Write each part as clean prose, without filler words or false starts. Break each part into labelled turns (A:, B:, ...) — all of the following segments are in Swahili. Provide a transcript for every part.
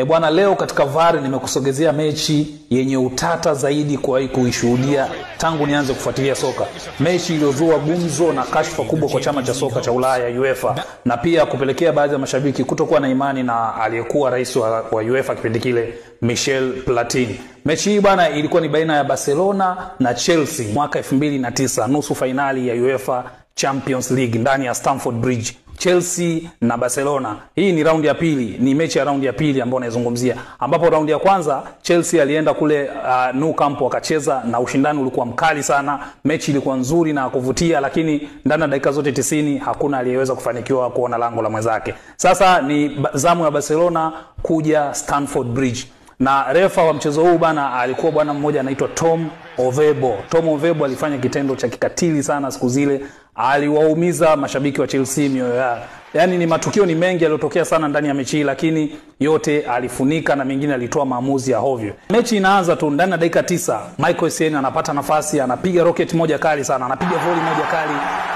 A: Bwana, leo katika VAR nimekusogezea mechi yenye utata zaidi kuwahi kuishuhudia tangu nianze kufuatilia soka. Mechi iliyozua gumzo na kashfa kubwa kwa chama cha soka cha Ulaya UEFA, na pia kupelekea baadhi ya mashabiki kutokuwa na imani na aliyekuwa rais wa UEFA kipindi kile, Michel Platini. Mechi hii bwana ilikuwa ni baina ya Barcelona na Chelsea mwaka 2009, nusu finali ya UEFA Champions League ndani ya Stamford Bridge. Chelsea na Barcelona. Hii ni raundi ya pili, ni mechi ya raundi ya pili ambayo naizungumzia. Ambapo raundi ya kwanza Chelsea alienda kule Nou Camp wakacheza na ushindani ulikuwa mkali sana. Mechi ilikuwa nzuri na kuvutia, lakini ndani ya dakika zote 90 hakuna aliyeweza kufanikiwa kuona lango la mwenzake. Sasa ni zamu ya Barcelona kuja Stamford Bridge. Na refa wa mchezo huu bana alikuwa bwana mmoja anaitwa Tom Ovebo. Tom Ovebo alifanya kitendo cha kikatili sana siku zile. Aliwaumiza mashabiki wa Chelsea mioyo yao. Yaani ni matukio ni mengi yaliyotokea sana ndani ya mechi, lakini yote alifunika na mengine alitoa maamuzi ya hovyo. Mechi inaanza tu ndani ya dakika 9, Michael Essien anapata nafasi, anapiga rocket moja kali sana, anapiga volley moja kali,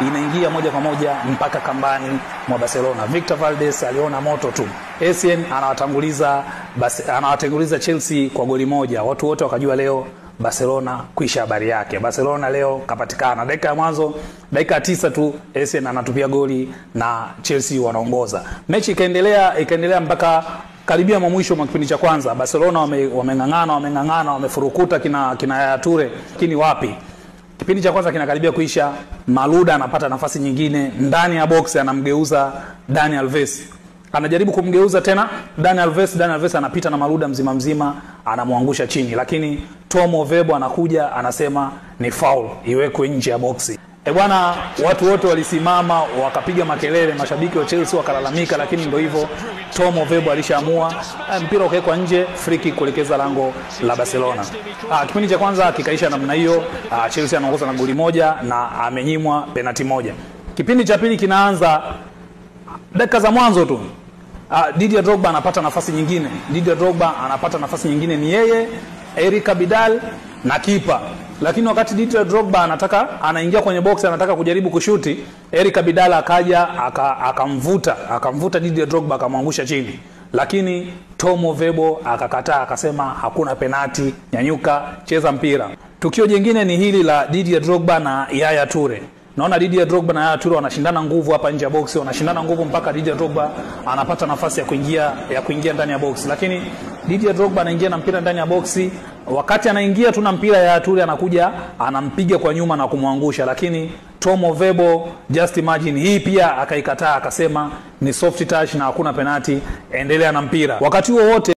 A: inaingia moja kwa moja mpaka kambani mwa Barcelona. Victor Valdes aliona moto tu. Essien anawatanguliza Chelsea kwa goli moja. Watu wote wakajua leo Barcelona kuisha habari yake. Barcelona leo kapatikana. Dakika ya mwanzo, dakika 9 tu Essien anatupia goli na Chelsea wanaongoza. Mechi ikaendelea mpaka karibia mwisho mwa kipindi cha kwanza. Barcelona wameng'ang'ana, wamefurukuta kina Yaya Toure, lakini wapi? Kipindi cha kwanza kinakaribia kuisha, Malouda anapata nafasi nyingine ndani ya box, anamgeuza Dani Alves. Anajaribu kumgeuza tena Dani Alves anapita na Malouda mzima anamwangusha chini, lakini Tom Ovebo anakuja anasema ni foul, iwekwe nje ya boxi. Bwana, watu wote walisimama wakapiga makelele, mashabiki wa Chelsea wakalalamika, lakini ndio hivyo, Tom Ovebo alishaamua, mpira ukawekwa nje, free kick kuelekeza lango la Barcelona. Kipindi cha kwanza kikaisha namna hiyo, Chelsea anaongoza na goli moja na amenyimwa penalti moja. Kipindi cha pili kinaanza, dakika za mwanzo tu Didier Drogba anapata nafasi nyingine, ni yeye, Eric Abidal na kipa. Lakini wakati Didier Drogba anaingia kwenye box, anataka kujaribu kushuti, Eric Abidal akaja akamvuta Didier Drogba akamwangusha chini. Lakini Tom Ovebo akakataa, akasema hakuna penalti, nyanyuka, cheza mpira. Tukio jingine ni hili la Didier Drogba na Yaya Toure. Naona Didier Drogba na Yaya Toure wanashindana nguvu hapa nje ya box, wanashindana nguvu mpaka Didier Drogba anapata nafasi ya kuingia ndani ya box. Lakini Didier Drogba anaingia na mpira ndani ya box, wakati anaingia tu na mpira, Yaya Toure anakuja anampiga kwa nyuma na kumwangusha. Lakini Tom Ovebo, just imagine, hii pia akaikataa, akasema ni soft touch na hakuna penalti, endelea na mpira. Wakati huo wote